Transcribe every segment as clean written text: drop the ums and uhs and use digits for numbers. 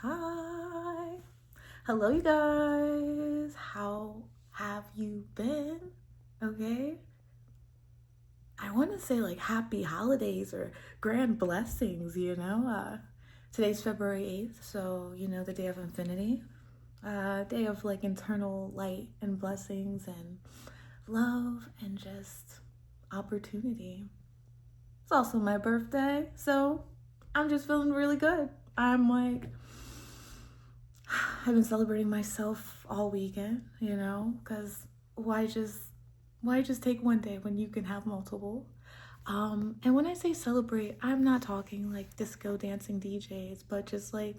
Hi. Hello, you guys. How have you been? Okay. I want to say like happy holidays or grand blessings. Today's February 8th, so the day of infinity. Day of like internal light and blessings and love and just opportunity. It's also my birthday, so I'm just feeling really good. I'm like I've been celebrating myself all weekend, because why just why just take one day when you can have multiple? And when I say celebrate, I'm not talking like disco dancing DJs, but just like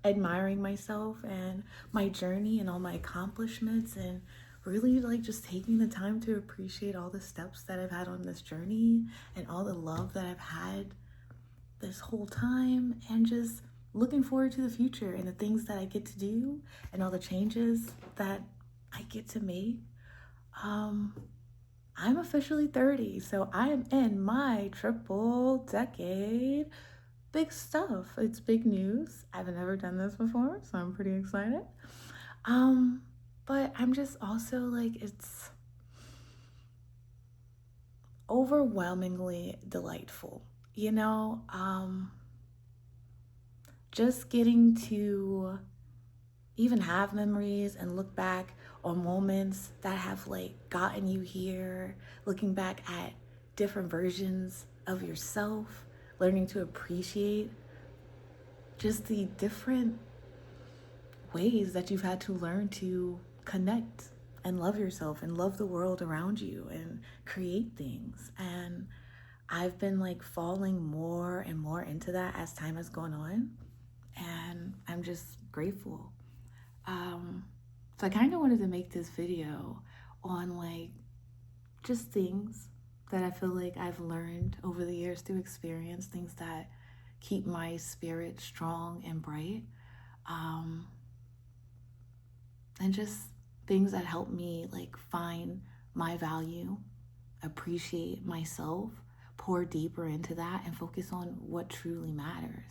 admiring myself and my journey and all my accomplishments and really like just taking the time to appreciate all the steps that I've had on this journey and all the love that I've had this whole time and just looking forward to the future and the things that I get to do and all the changes that I get to make. Um, I'm officially 30, so I am in my triple decade. Big stuff. It's big news. I've never done this before, so I'm pretty excited. Um, but I'm just also like, it's overwhelmingly delightful, you know? Just getting to even have memories and look back on moments that have like gotten you here, looking back at different versions of yourself, learning to appreciate just the different ways that you've had to learn to connect and love yourself and love the world around you and create things. And I've been like falling more and more into that as time has gone on. And I'm just grateful. Um, so I kind of wanted to make this video on like just things that I feel like I've learned over the years through experience, things that keep my spirit strong and bright, and just things that help me like find my value, appreciate myself, pour deeper into that, and focus on what truly matters.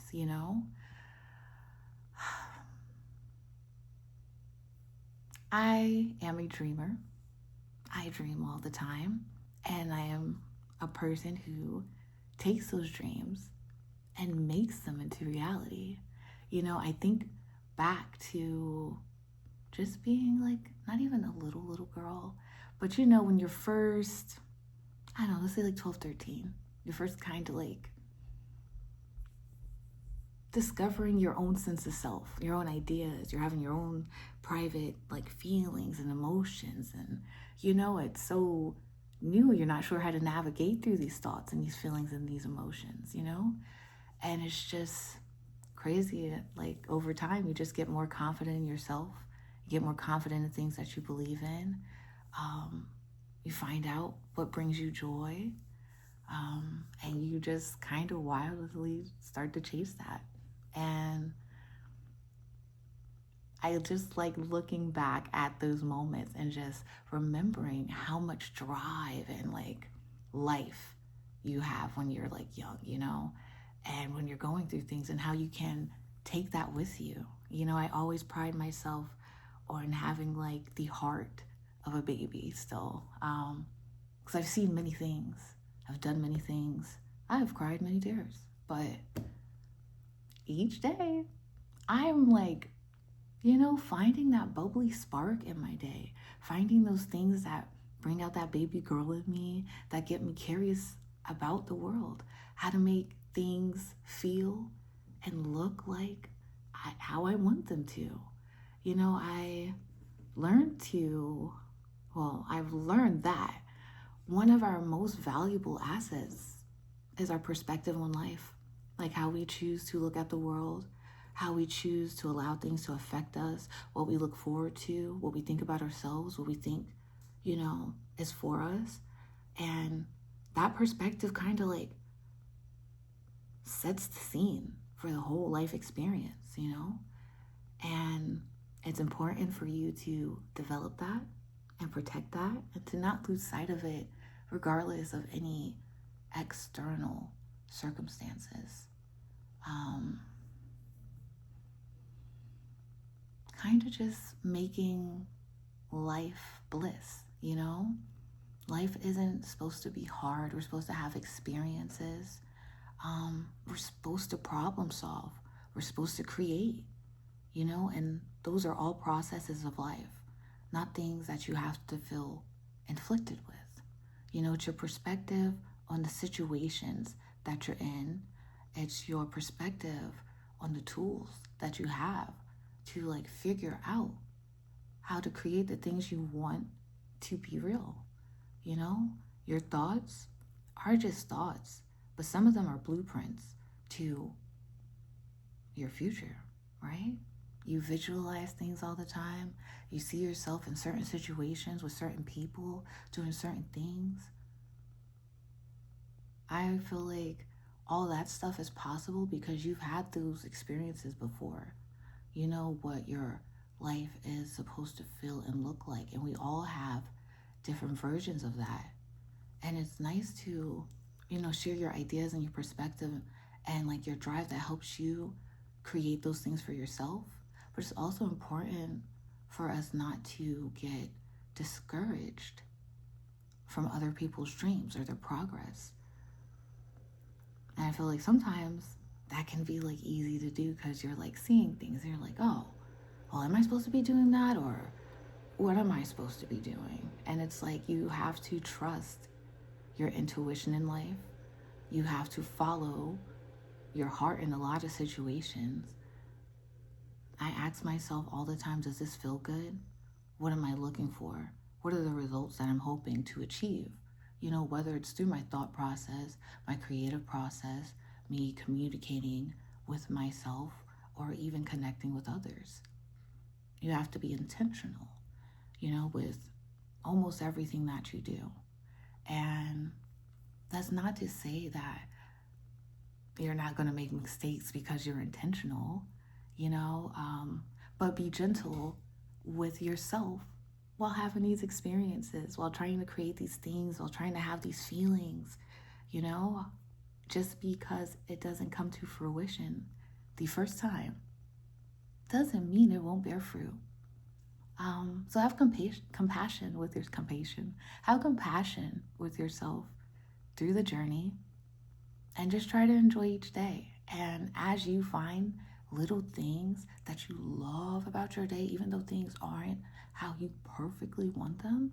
I am a dreamer. I dream all the time, and I am a person who takes those dreams and makes them into reality. I think back to just being like not even a little girl, but when you're first, I don't know, let's say like 12, 13, you're first kind of like discovering your own sense of self, your own ideas, you're having your own private like feelings and emotions, and it's so new, you're not sure how to navigate through these thoughts and these feelings and these emotions, and it's just crazy. Like over time you just get more confident in yourself, you get more confident in things that you believe in. You find out what brings you joy, and you just kind of wildly start to chase that. And I just like looking back at those moments and just remembering how much drive and like life you have when you're like young, and when you're going through things, and how you can take that with you. I always pride myself on having like the heart of a baby still, because I've seen many things, I've done many things, I have cried many tears, but each day I'm like, finding that bubbly spark in my day, finding those things that bring out that baby girl in me, that get me curious about the world, how to make things feel and look like how I want them to. I've learned that one of our most valuable assets is our perspective on life, like how we choose to look at the world, how we choose to allow things to affect us, what we look forward to, what we think about ourselves, what we think, is for us. And that perspective kind of like sets the scene for the whole life experience, And it's important for you to develop that and protect that and to not lose sight of it regardless of any external circumstances. kind of just making life bliss, you know? Life isn't supposed to be hard. We're supposed to have experiences. We're supposed to problem solve. We're supposed to create, you know? And those are all processes of life, not things that you have to feel inflicted with. You know, it's your perspective on the situations that you're in. It's your perspective on the tools that you have to like figure out how to create the things you want to be real. You know, your thoughts are just thoughts, but some of them are blueprints to your future, right? You visualize things all the time. You see yourself in certain situations with certain people doing certain things. I feel like all that stuff is possible because you've had those experiences before. You know what your life is supposed to feel and look like. And we all have different versions of that. And it's nice to, you know, share your ideas and your perspective and like your drive that helps you create those things for yourself. But it's also important for us not to get discouraged from other people's dreams or their progress. And I feel like sometimes that can be like easy to do because you're like seeing things and you're like, oh, well, am I supposed to be doing that? Or what am I supposed to be doing? And it's like you have to trust your intuition in life. You have to follow your heart in a lot of situations. I ask myself all the time, does this feel good? What am I looking for? What are the results that I'm hoping to achieve? You know, whether it's through my thought process, my creative process, me communicating with myself, or even connecting with others. You have to be intentional, you know, with almost everything that you do. And that's not to say that you're not going to make mistakes because you're intentional, you know, but be gentle with yourself while having these experiences, while trying to create these things, while trying to have these feelings, you know, just because it doesn't come to fruition the first time doesn't mean it won't bear fruit. So have compassion with have compassion with yourself through the journey and just try to enjoy each day. And as you find little things that you love about your day, even though things aren't how you perfectly want them,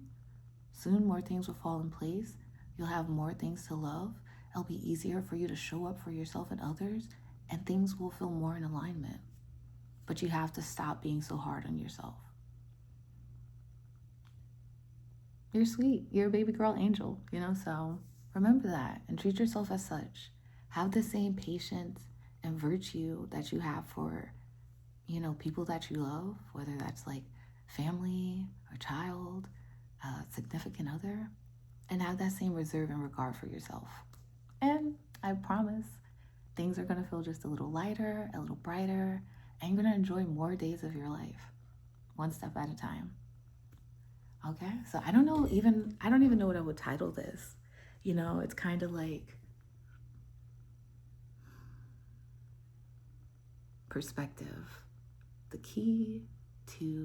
soon more things will fall in place. You'll have more things to love. It'll be easier for you to show up for yourself and others, and things will feel more in alignment. But you have to stop being so hard on yourself. You're sweet. You're a baby girl angel, you know, so remember that and treat yourself as such. Have the same patience and virtue that you have for, you know, people that you love, whether that's like family or child, significant other, and have that same reserve and regard for yourself. And I promise things are going to feel just a little lighter, a little brighter, and you're going to enjoy more days of your life, one step at a time. Okay, so I don't even know what I would title this. You know, it's kind of like perspective. The key to